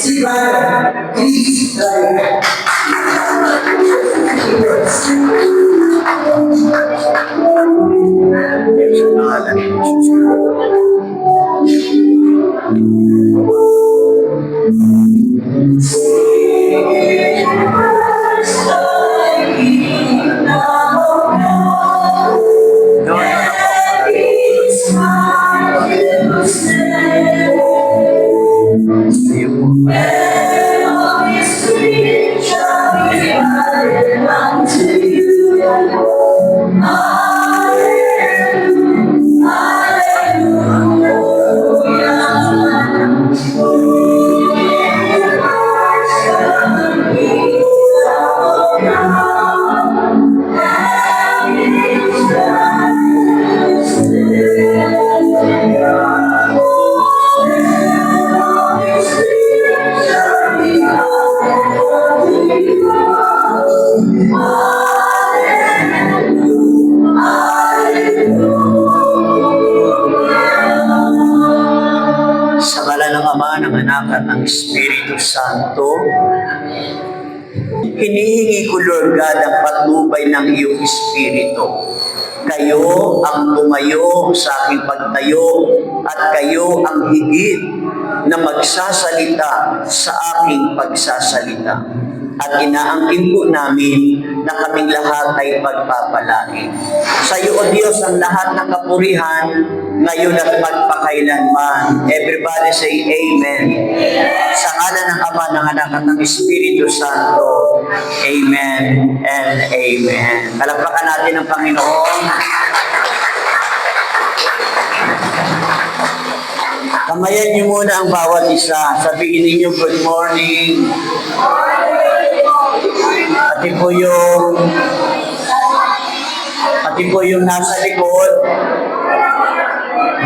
Si Brian, please, Brian. Sa ngala ng Ama, ng Anak, at ng Espiritu Santo, hinihingi ko, Lord God, ang patnubay ng iyong Espiritu. Kayo ang tumayo sa aking pagtayo at kayo ang higit na magsasalita sa aking pagsasalita. At inaangkin po namin na kaming lahat ay pagpapalain. Sa iyo, O Diyos, ang lahat ng kapurihan ngayon at magpakailanman. Everybody say Amen. Sa ngalan ng Ama, ng Anak, at ng Espiritu Santo. Amen and Amen. Palakpakan natin ang Panginoon. Kamayan niyo muna ang bawat isa. Sabihin ninyo, good morning. Pati po yung nasa likod.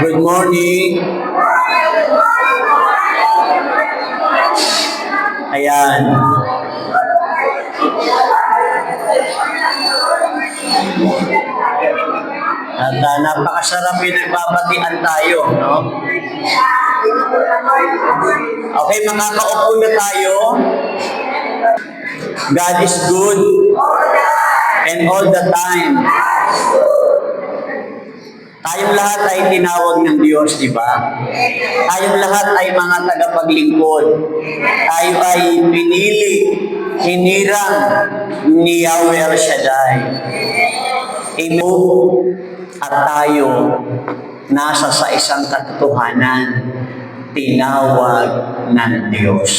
Good morning. Ayan. At napakasarap yung nagbabatian tayo, no? Okay, makakaupo na tayo. God is good and all the time. Tayong lahat ay tinawag ng Diyos, di ba? Tayong lahat ay mga tagapaglingkod. Tayo ay pinili, hinirang ni Yahweh El Shaddai. At tayo nasa sa isang katotohanan, tinawag ng Diyos.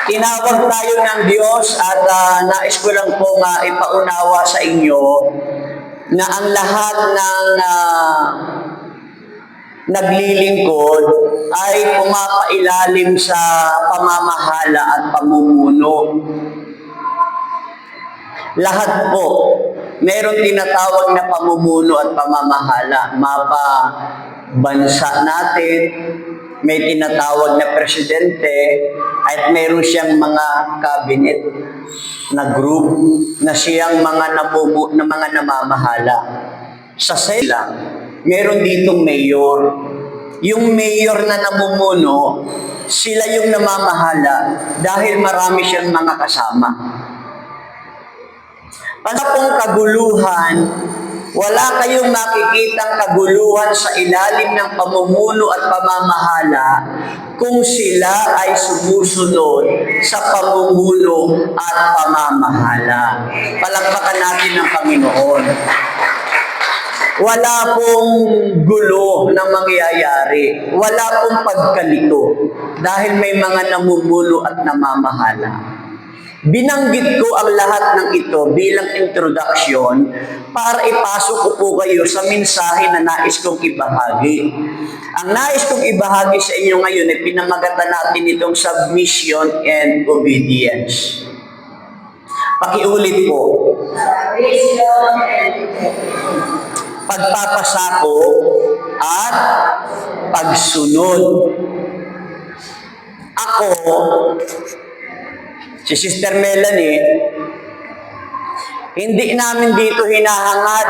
Tinawag tayo ng Diyos at nais ko lang po ipaunawa sa inyo na ang lahat ng naglilingkod ay pumapailalim sa pamamahala at pamumuno. Lahat po, meron tinatawag na pamumuno at pamamahala. Mapa bansa natin, may tinatawag na presidente, at meron siyang mga cabinet na group na siyang mga namamahala. Sa sila, meron ditong mayor. Yung mayor na namumuno, sila yung namamahala dahil marami siyang mga kasama. Wala pong kaguluhan, wala kayong makikitang kaguluhan sa ilalim ng pamumuno at pamamahala kung sila ay sumusunod sa pamumuno at pamamahala. Palakpakan natin ang Panginoon. Wala pong gulo na mangyayari. Wala pong pagkalito dahil may mga namumuno at namamahala. Binanggit ko ang lahat ng ito bilang introduction para ipasok ko po kayo sa mensahe na nais kong ibahagi. Ang nais kong ibahagi sa inyo ngayon ay pinamagatan natin itong submission and obedience. Pakiulit po. Pagpapasako at pagsunod. Ako, si Sister Melanie, hindi namin dito hinahangad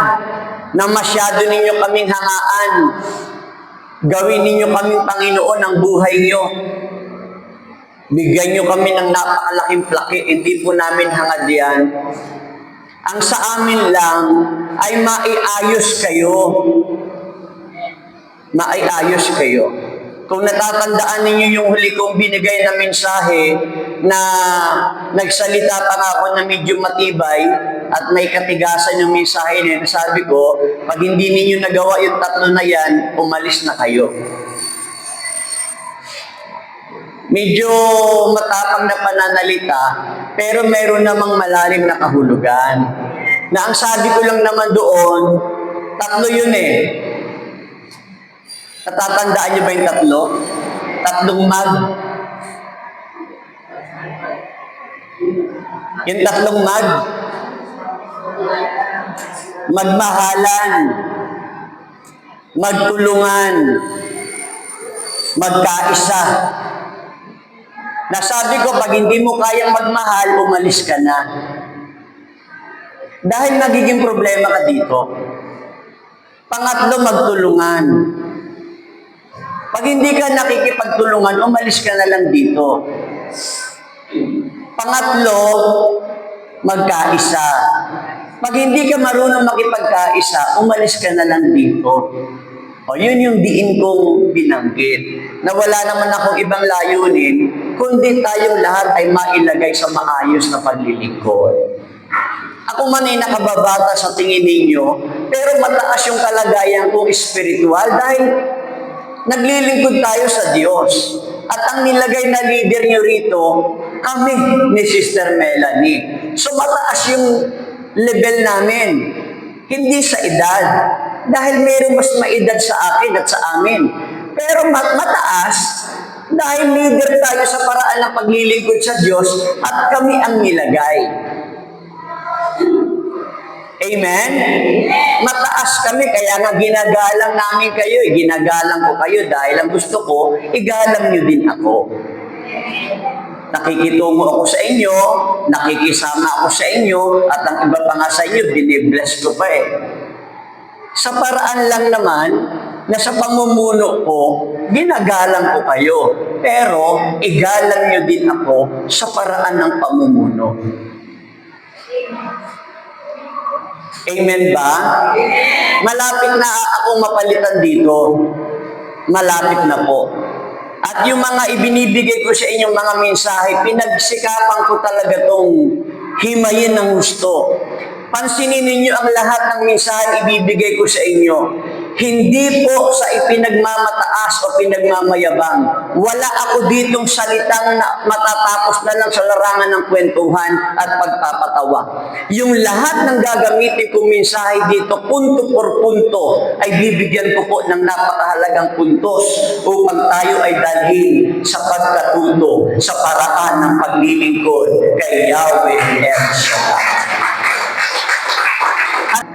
na masyado ninyo kaming hangaan. Gawin ninyo kaming Panginoon ng buhay nyo. Bigyan nyo kami ng napakalaking plaki. Hindi po namin hangad yan. Ang sa amin lang ay maiayos kayo. Maiayos kayo. Kung natatandaan ninyo yung huli kong binigay na mensahe na nagsalita pa nga ako na medyo matibay at may katigasan yung mensahe na yun, sabi ko, pag hindi ninyo nagawa yung tatlo na yan, umalis na kayo. Medyo matapang na pananalita, pero meron namang malalim na kahulugan. Na ang sabi ko lang naman doon, tatlo yun eh. Natatandaan niyo ba yung tatlo? Tatlong mag. Yung tatlong mag. Magmahalan. Magtulungan. Magkaisa. Nasabi ko, pag hindi mo kayang magmahal, umalis ka na. Dahil nagiging problema ka dito. Pangatlo, magtulungan. Pag hindi ka nakikipagtulungan, umalis ka na lang dito. Pangatlo, magkaisa. Pag hindi ka marunong makipagkaisa, umalis ka na lang dito. O yun yung diin kong binanggit. Na wala naman akong ibang layunin, kundi tayong lahat ay mailagay sa maayos na paglilingkod. Ako man ay nakababata sa tingin ninyo, pero mataas yung kalagayan kong espiritual dahil naglilingkod tayo sa Diyos. At ang nilagay na leader nyo rito, kami ni Sister Melanie. So mataas yung level namin. Hindi sa edad. Dahil mayroong mas maedad sa akin at sa amin. Pero mataas, dahil leader tayo sa paraan ng paglilingkod sa Diyos at kami ang nilagay. Amen? Mataas kami, kaya nga ginagalang namin kayo. Ginagalang ko kayo dahil ang gusto ko, igalang nyo din ako. Nakikitungo ako sa inyo, nakikisama ako sa inyo, at ang iba pa nga sa inyo, binibless ko pa eh. Sa paraan lang naman, na sa pamumuno ko, ginagalang ko kayo. Pero, igalang nyo din ako sa paraan ng pamumuno. Amen ba? Malapit na akong mapalitan dito. Malapit na po. At yung mga ibinibigay ko sa inyong mga mensahe, pinagsikapan ko talaga tong himayin ng gusto. Pansinin ninyo ang lahat ng mensahe ibibigay ko sa inyo. Hindi po sa ipinagmamataas o pinagmamayabang. Wala ako ditong salitang na matatapos na lang sa larangan ng kwentuhan at pagpapatawa. Yung lahat ng gagamitin kong mensahe dito, punto por punto, ay bibigyan ko po ng napakahalagang puntos upang tayo ay dalhin sa pagkatuto sa paraan ng paglilingkod kay Yahweh El Shaddai.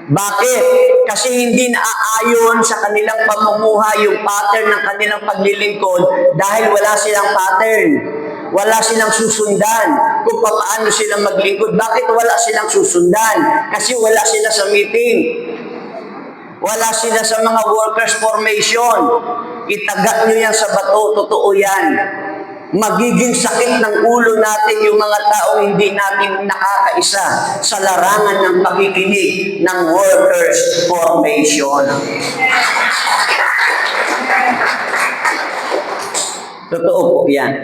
Bakit? Kasi hindi naaayon sa kanilang pamumuhay yung pattern ng kanilang paglilingkod dahil wala silang pattern. Wala silang susundan kung paano silang maglingkod. Bakit wala silang susundan? Kasi wala sila sa meeting. Wala sila sa mga workers formation. Itagat nyo yan sa bato. Totoo yan. Magiging sakit ng ulo natin yung mga taong hindi natin nakakaisa sa larangan ng pakikinig ng workers formation. Totoo po yan.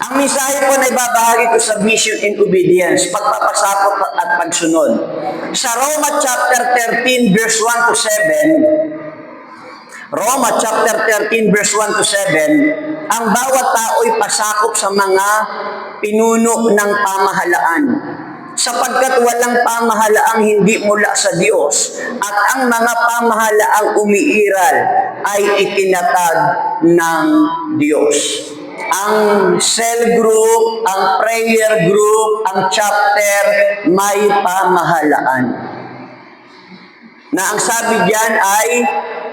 Ang mensahe po na ibabahagi ko sa mission and obedience, pagpapasakop at pagsunod. Sa Roma chapter 13 verse 1 to 7, Roma chapter 13 verse 1 to 7, ang bawat tao'y pasakop sa mga pinuno ng pamahalaan, sapagkat walang pamahalaang hindi mula sa Diyos, at ang mga pamahalaang umiiral ay itinatag ng Diyos. Ang cell group, ang prayer group, ang chapter, may pamahalaan. Na ang sabi diyan ay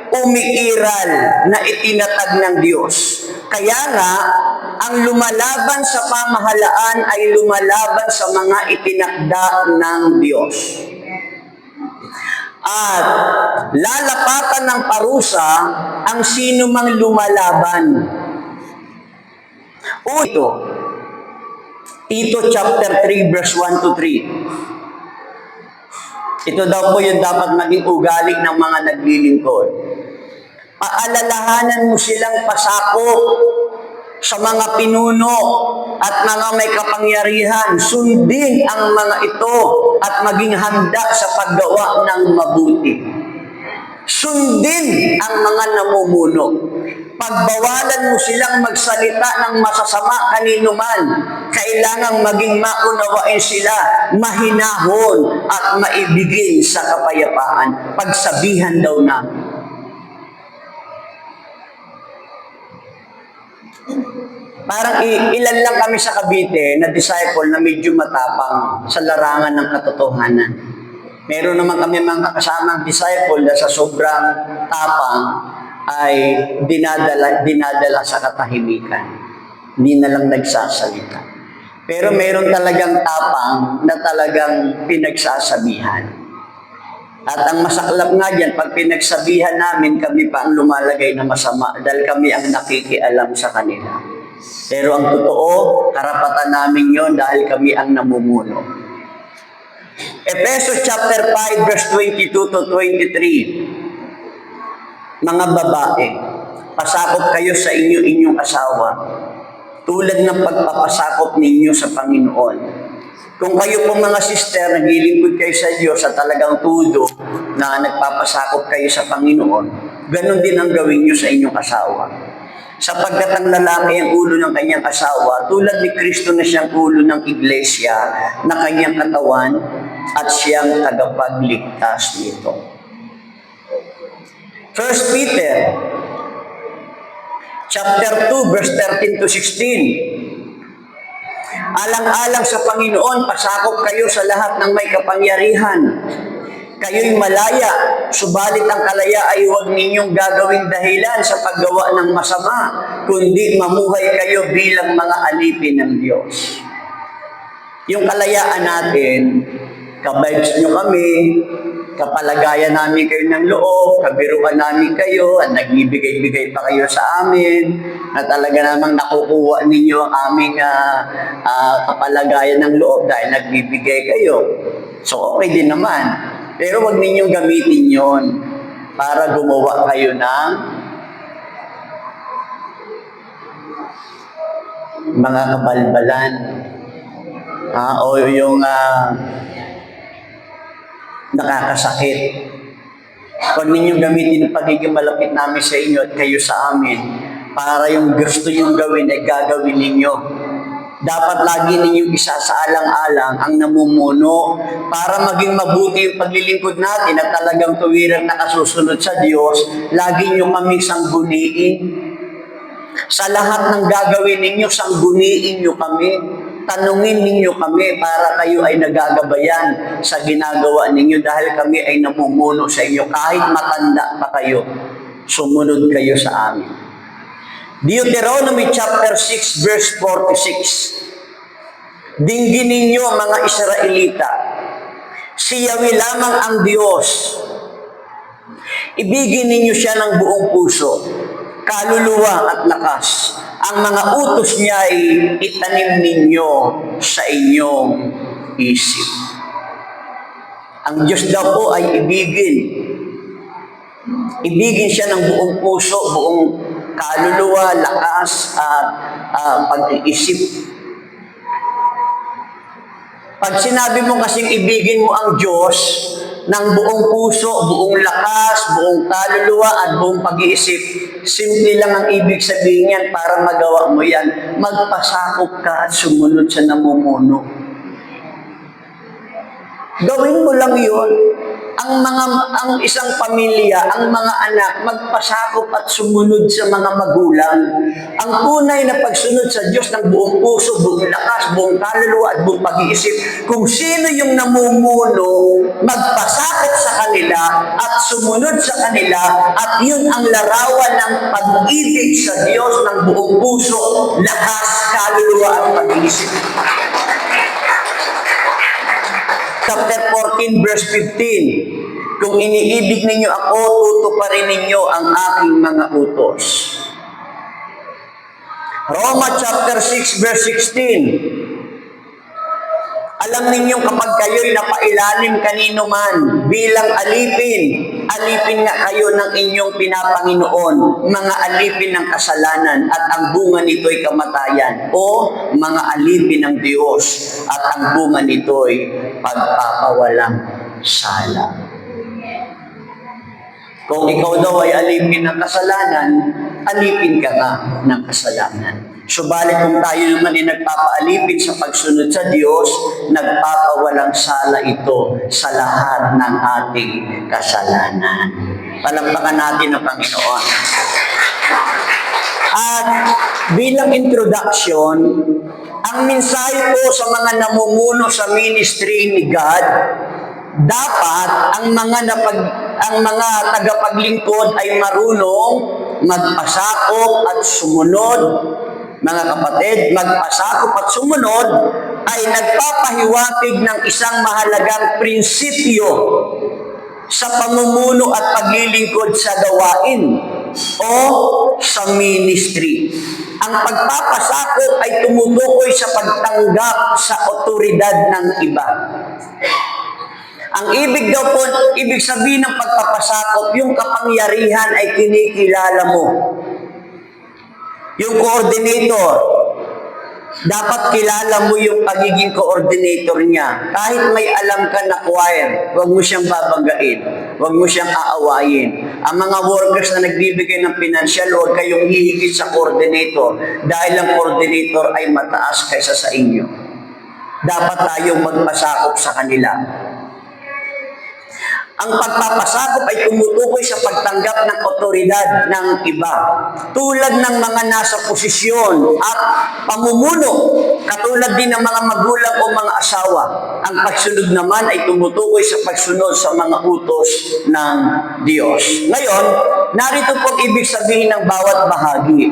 umiiral na itinatag ng Diyos. Kaya nga, ang lumalaban sa pamahalaan ay lumalaban sa mga itinakda ng Diyos. At lalapatan ng parusa ang sino mang lumalaban. Ito, Tito chapter 3 verse 1 to 3. Ito daw po yung dapat maging ugali ng mga naglilingkod. Paalalahanan mo silang pasakop sa mga pinuno at mga may kapangyarihan. Sundin ang mga ito at maging handa sa paggawa ng mabuti. Sundin ang mga namumuno. Pagbawalan mo silang magsalita ng masasama kanino man. Kailangang maging maunawain sila, mahinahon at maibigin sa kapayapaan. Pagsabihan daw namin. Parang ilan lang kami sa Cavite na disciple na medyo matapang sa larangan ng katotohanan. Meron naman kami mga kasamang disciple na sa sobrang tapang ay dinadala sa katahimikan. Hindi na lang nagsasalita. Pero meron talagang tapang na talagang pinagsasabihan. At ang masaklap nga dyan, pag pinagsabihan namin, kami pa ang lumalagay na masama dahil kami ang nakikialam sa kanila. Pero ang totoo, karapatan namin yon dahil kami ang namumuno. Efesos chapter 5 verse 22 to 23. Mga babae, pasakop kayo sa inyong asawa, tulad ng pagpapasakop ninyo sa Panginoon. Kung kayo pong mga sister, naglilingkod kayo sa Diyos sa talagang tudo na nagpapasakop kayo sa Panginoon, ganun din ang gawin nyo sa inyong asawa. Sapagkat ang lalaki ang ulo ng kanyang asawa, tulad ni Kristo na siyang ulo ng iglesia na kanyang katawan at siyang tagapagligtas nito. 1 Peter chapter 2 verse 13 to 16. Alang-alang sa Panginoon, pasakop kayo sa lahat ng may kapangyarihan. Kayo'y malaya, subalit ang kalaya ay huwag ninyong gagawing dahilan sa paggawa ng masama, kundi mamuhay kayo bilang mga alipin ng Diyos. Yung kalayaan natin, ka-vibes nyo kami, kapalagayan namin kayo ng loob, kabiruan namin kayo, at nagbibigay-bigay pa kayo sa amin, na talaga namang nakukuha ninyo ang aming kapalagayan ng loob dahil nagbibigay kayo. So okay din naman. Pero wag ninyong gamitin yon para gumawa kayo ng mga kabalbalan. O yung nakakasakit. Huwag ninyong gamitin ang pagiging malapit namin sa inyo at kayo sa amin para yung gusto yung gawin ay gagawin ninyo. Dapat lagi ninyong isasaalang-alang ang namumuno para maging mabuti yung paglilingkod natin at talagang tuwirang nakasusunod sa Diyos, lagi nyo kaming sangguniin. Sa lahat ng gagawin ninyo, sangguniin nyo kami. Tanungin ninyo kami para kayo ay nagagabayan sa ginagawa ninyo dahil kami ay namumuno sa inyo. Kahit matanda pa kayo, sumunod kayo sa amin. Deuteronomy chapter 6 verse 46. Dinggin ninyo mga Israelita, si Yahweh lamang ang Diyos. Ibigin ninyo siya ng buong puso, kaluluwa at lakas. Ang mga utos niya ay itanim ninyo sa inyong isip. Ang Diyos daw po ay ibigin. Ibigin siya ng buong puso, buong kaluluwa, lakas, at pag-iisip. Pag sinabi mo kasing ibigin mo ang Diyos ng buong puso, buong lakas, buong kaluluwa, at buong pag-iisip, simple lang ang ibig sabihin yan para magawa mo yan. Magpasakop ka at sumunod sa namumuno. Gawin mo lang yun. Ang isang pamilya, ang mga anak, magpasakop at sumunod sa mga magulang. Ang tunay na pagsunod sa Diyos ng buong puso, buong lakas, buong kaluluwa at buong pag-iisip, kung sino yung namumuno, magpasakop sa kanila at sumunod sa kanila, at yun ang larawan ng pag-ibig sa Diyos ng buong puso, lakas, kaluluwa at pag-iisip. Chapter 14 verse 15. Kung iniibig ninyo ako, tutuparin ninyo ang aking mga utos. Roma chapter 6 verse 16. Alam ninyong kapag kayo'y napailalim kanino man bilang alipin nga kayo ng inyong pinapanginoon, mga alipin ng kasalanan at ang bunga nito'y kamatayan, o mga alipin ng Diyos at ang bunga nito'y pagpapawalang sala. Kung ikaw daw ay alipin ng kasalanan, alipin ka nga ng kasalanan. Subalit kung tayo naman ay nagpapaalipin sa pagsunod sa Diyos, nagpapawalang sala ito sa lahat ng ating kasalanan. Palampakan natin ang Panginoon. At bilang introduction, ang mensahe po sa mga namumuno sa ministry ni God, dapat ang mga tagapaglingkod ay marunong magpasakop at sumunod. Mga kapatid, magpasakop at sumunod ay nagpapahiwatig ng isang mahalagang prinsipyo sa pamumuno at paglilingkod sa gawain o sa ministry. Ang pagpapasakop ay tumutukoy sa pagtanggap sa otoridad ng iba. Ang ibig sabihin ng pagpapasakop, yung kapangyarihan ay kinikilala mo. Yung coordinator, dapat kilala mo yung pagiging coordinator niya. Kahit may alam ka na choir, huwag mo siyang babanggain. Huwag mo siyang aawayin. Ang mga workers na nagbibigay ng pinansyal, huwag kayong hihigit sa coordinator dahil ang coordinator ay mataas kaysa sa inyo. Dapat tayong magpasakop sa kanila. Ang pagpapasakop ay tumutukoy sa pagtanggap ng otoridad ng iba. Tulad ng mga nasa posisyon at pamumuno, katulad din ng mga magulang o mga asawa. Ang pagsunod naman ay tumutukoy sa pagsunod sa mga utos ng Diyos. Ngayon, narito po ang ibig sabihin ng bawat bahagi.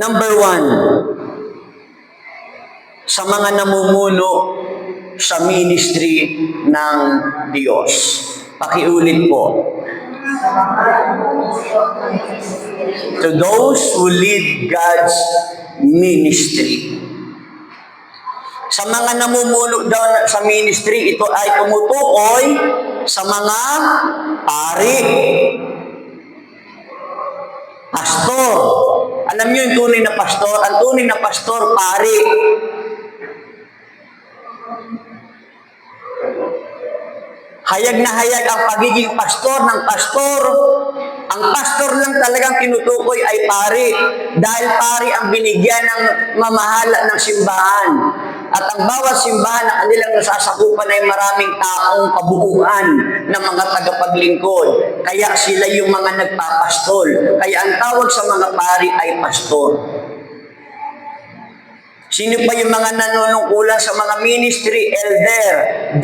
Number 1, sa mga namumuno sa ministry ng Diyos. Pakiulit po. To those who lead God's ministry. Sa mga namumuno daw sa ministry, ito ay tumutukoy sa mga pari, pastor. Alam niyo yung tunay na pastor? Ang tunay na pastor, pari. Hayag na hayag ang pagiging pastor ng pastor. Ang pastor lang talagang tinutukoy ay pari. Dahil pari ang binigyan ng mamahala ng simbahan. At ang bawat simbahan na kanilang nasasakupan ay maraming taong kabuuan ng mga tagapaglingkod. Kaya sila yung mga nagpapastol. Kaya ang tawag sa mga pari ay pastor. Sino pa yung mga nanunungkulan sa mga ministry? Elder,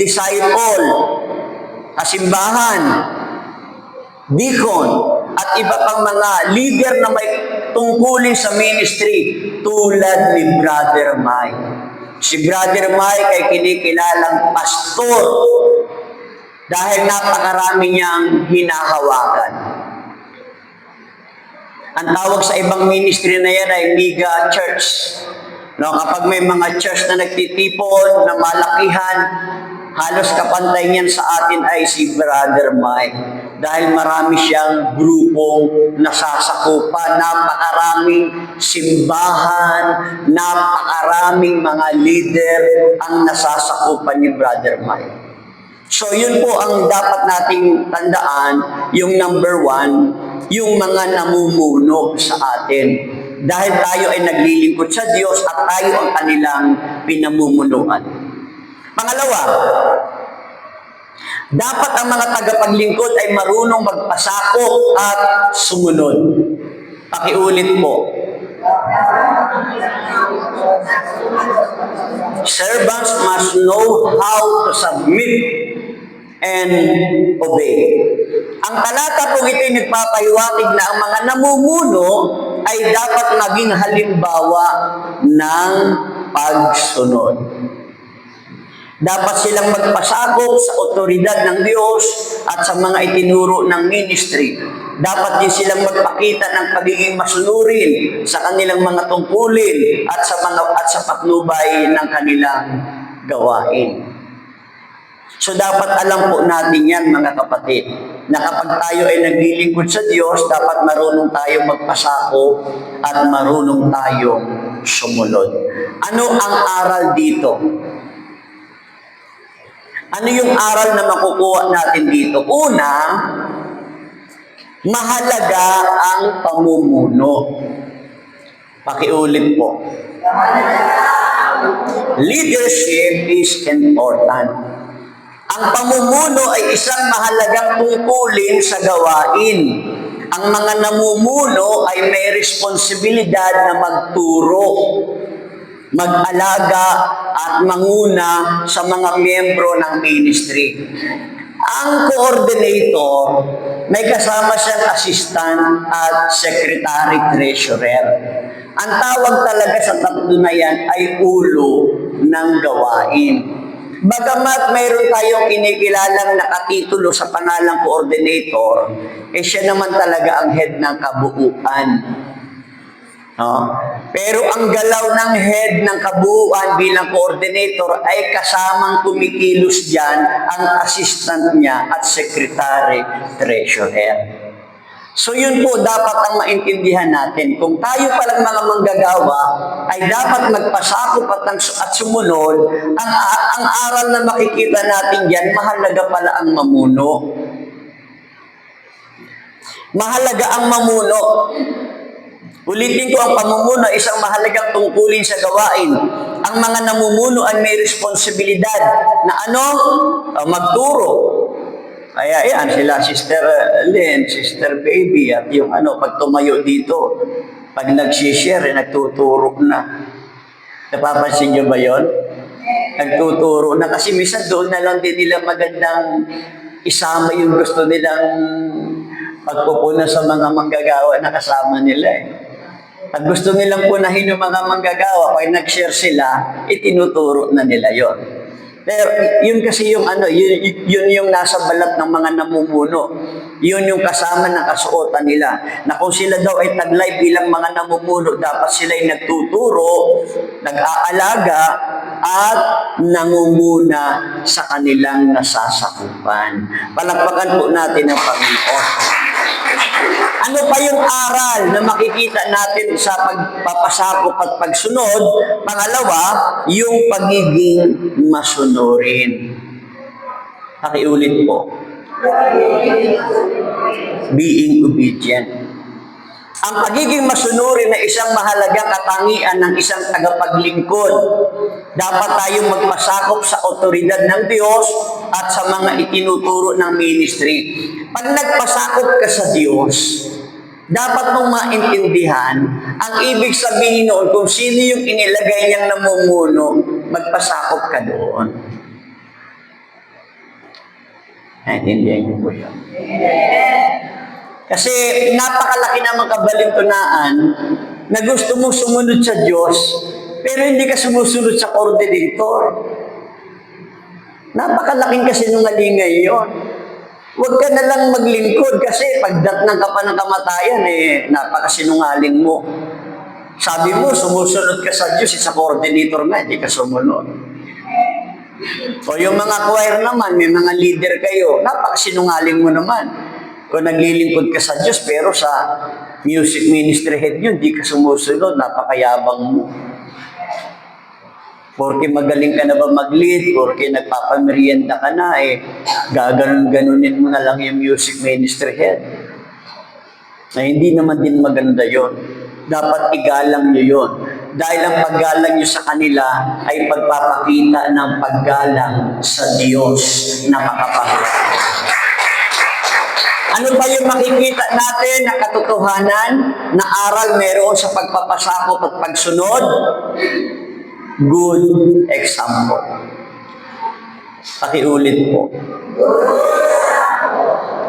disciple, kasimbahan, deacon, at iba pang mga leader na may tungkulin sa ministry tulad ni Brother Mike. Si Brother Mike ay kinikilalang pastor dahil napakarami niyang hinahawakan. Ang tawag sa ibang ministry na yan ay mega church. No, kapag may mga church na nagtitipon, na malakihan, halos kapantay niyan sa atin ay si Brother Mike. Dahil marami siyang grupong nasasakupan, napakaraming simbahan, napakaraming mga leader ang nasasakupan ni Brother Mike. So yun po ang dapat nating tandaan, yung number 1, yung mga namumuno sa atin. Dahil tayo ay naglilingkod sa Diyos at tayo ang kanilang pinamumunuan. Pangalawa, dapat ang mga tagapaglingkod ay marunong magpasakop at sumunod. Pakiulit po. Servants must know how to submit and obey. Ang talata po ito'y nagpapahiwatig na ang mga namumuno ay dapat maging halimbawa ng pagsunod. Dapat silang magpasakop sa otoridad ng Diyos at sa mga itinuro ng ministry. Dapat din silang magpakita ng pagiging masunurin sa kanilang mga tungkulin at sa patnubay ng kanilang gawain. So dapat alam po natin yan, mga kapatid, na kapag tayo ay naglilingkod sa Diyos, dapat marunong tayo magpasakop at marunong tayo sumunod. Ano ang aral dito? Ano yung aral na makukuha natin dito? Una, mahalaga ang pamumuno. Pakiulit po. Leadership is important. Ang pamumuno ay isang mahalagang tungkulin sa gawain. Ang mga namumuno ay may responsibilidad na magturo, mag-alaga at manguna sa mga miyembro ng ministry. Ang coordinator, may kasama siyang assistant at secretary treasurer. Ang tawag talaga sa tatlo na yan ay ulo ng gawain. Bagamat mayroon tayong kinikilalang nakatitulo sa pangalang coordinator, siya naman talaga ang head ng kabuuan. No? Pero ang galaw ng head ng kabuuan bilang coordinator ay kasamang kumikilos dyan ang assistant niya at secretary treasurer. So yun po dapat ang maintindihan natin. Kung tayo palang mga manggagawa ay dapat magpasakop at sumunod, ang aral na makikita natin dyan, mahalaga pala ang mamuno. Mahalaga ang mamuno. Ulitin ko, ang pamumuno ay isang mahalagang tungkulin sa gawain. Ang mga namumuno ay may responsibilidad na magturo. Kaya yan, sila Sister Lynn, Sister Baby, at yung pag tumayo dito, pag nagsishare, nagtuturo na. Napapansin nyo ba yun? Nagtuturo na kasi minsan doon na lang din nila magandang isama yung gusto nilang pagpupuna sa mga manggagawa na kasama nila eh. Pag gusto nilang punahin yung mga manggagawa, pag nag-share sila, itinuturo na nila yon. Pero yun kasi yung yun yung nasa balat ng mga namumuno. Yun yung kasama ng kasuotan nila. Na kung sila daw ay taglay bilang mga namumuno, dapat sila ay nagtuturo, nag-aalaga, at nangunguna sa kanilang nasasakupan. Palakpakan po natin ang Panginoon. Ano pa yung aral na makikita natin sa pagpapasakop at pagsunod? Pangalawa, yung pagiging masunurin. Pakiulit po. Being obedient. Ang pagiging masunurin na isang mahalagang katangian ng isang tagapaglingkod. Dapat tayong magpasakop sa otoridad ng Diyos at sa mga itinuturo ng ministry. Pag nagpasakop ka sa Diyos, dapat mong maintindihan ang ibig sabihin noon kung sino yung inilagay niyang namumuno, magpasakop ka doon. Naintindihan niyo po yun. Kasi napakalaki namang kabalintunaan na gusto mong sumunod sa Diyos, pero hindi ka sumusunod sa coordinator. Napakalaking kasinungalingan yun. Huwag ka na lang maglingkod kasi pagdatnan ka pa ng kamatayan, napakasinungaling mo. Sabi mo, sumusunod ka sa Diyos, sa coordinator nga, hindi ka sumunod. O yung mga choir naman, may mga leader kayo, napakasinungaling mo naman. Kung naglilingkod ka sa Diyos, pero sa music ministry head nyo, hindi ka sumusunod, napakayabang mo. Porque magaling ka na ba mag-lead, porque nagpapamerienda ka na, gaganon-ganunin mo na lang yung music ministry head. Na hindi naman din maganda yon. Dapat igalang nyo yon. Dahil ang paggalang nyo sa kanila ay pagpapakita ng paggalang sa Diyos na makapangyarihan. Ano ba yung makikita natin na katotohanan na aral meron sa pagpapasakop at pagsunod? Good example. Pakiulit po.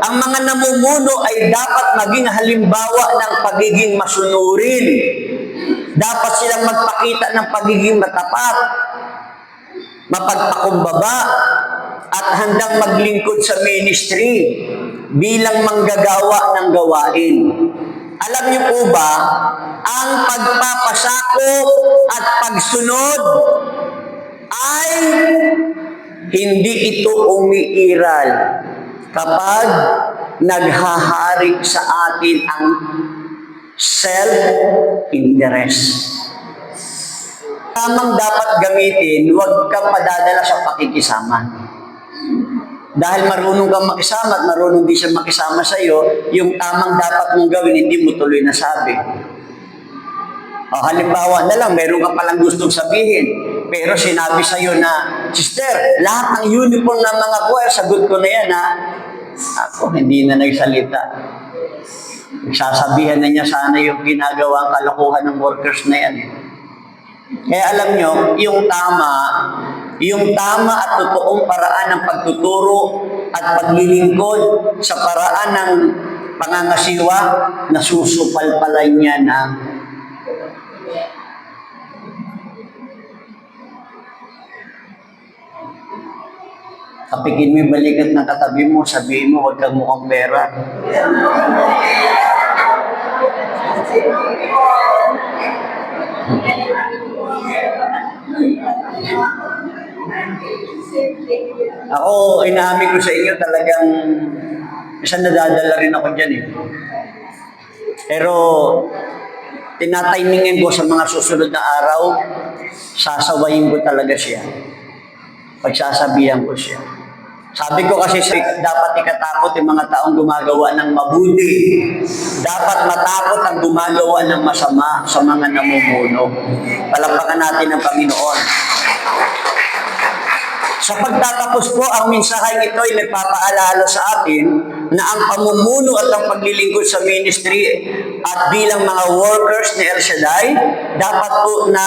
Ang mga namumuno ay dapat maging halimbawa ng pagiging masunurin. Dapat silang magpakita ng pagiging matapat. mapagpakumbaba, at handang maglingkod sa ministry bilang manggagawa ng gawain. Alam niyo po ba, ang pagpapasakop at pagsunod ay hindi ito umiiral kapag naghahari sa atin ang self-interest. Tamang dapat gamitin, huwag kang padadala sa pakikisama. Dahil marunong kang makisama at marunong di siya makisama sa iyo, yung tamang dapat mong gawin, hindi mo tuloy nasabi. O, halimbawa na lang, meron ka palang gustong sabihin, pero sinabi sa iyo na, Sister, lahat ng uniform ng mga choir, sagot ko na yan ha. Ako, hindi na nagsalita. Sasabihan na niya sana yung ginagawang kalokohan ng workers na yan. Kaya alam nyo, yung tama at totoong paraan ng pagtuturo at paglilingkod sa paraan ng pangangasiwa, nasusupalpalay niya na kapikin mo yung balikat ng katabi mo, sabihin mo, huwag kang mukhang pera. Ako, inaamin ko sa inyo, talagang isang nadadala rin ako dyan eh. Pero, tinatimingin ko sa mga susunod na araw, sasawayin ko talaga siya. Pagsasabihan ko siya. Sabi ko kasi dapat ikatakot yung mga taong gumagawa ng mabuti. Dapat matakot ang gumagawa ng masama sa mga namumuno. Palampakan natin ang Panginoon. Sa pagtatapos po, ang mensaheng ito ay nagpapaalala sa atin na ang pamumuno at ang paglilingkod sa ministry at bilang mga workers ni El Shaddai, dapat po na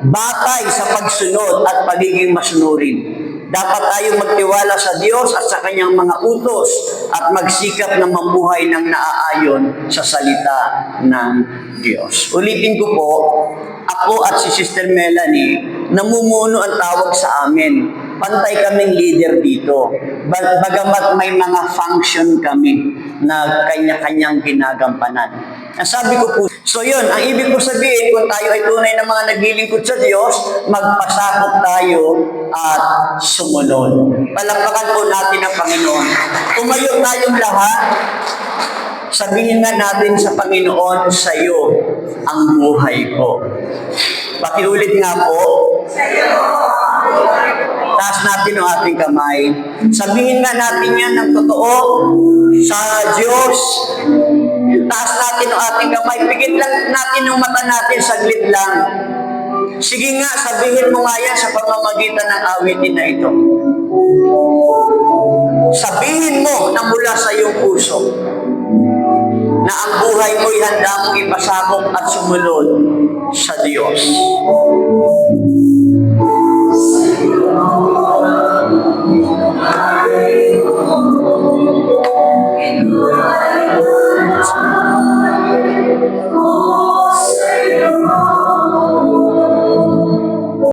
batay sa pagsunod at pagiging masunurin. Dapat tayong magtiwala sa Diyos at sa Kanyang mga utos at magsikap na mamuhay ng naaayon sa salita ng Diyos. Ulitin ko po, ako at si Sister Melanie, namumuno ang tawag sa amin. Pantay kaming leader dito. Bagamat may mga function kami na kanya-kanyang ginagampanan. Sabi ko po, so yun, ang ibig ko sabihin, kung tayo ay tunay na mga naglilingkod sa Diyos, magpasakop tayo at sumunod. Palakpakan po natin ang Panginoon. Tumayo tayong lahat, sabihin nga natin sa Panginoon, sa iyo ang buhay ko. Pakiulit nga po, sa iyo taas natin ang ating kamay. Sabihin nga natin yan ng totoo sa Diyos. Taas natin ang ating kamay. Pigit lang natin ang mata natin, saglit lang. Sige nga, sabihin mo nga yan sa pamamagitan ng awitin na ito. Sabihin mo na mula sa iyong puso na ang buhay mo'y handa mong ipasakop at sumunod sa Diyos.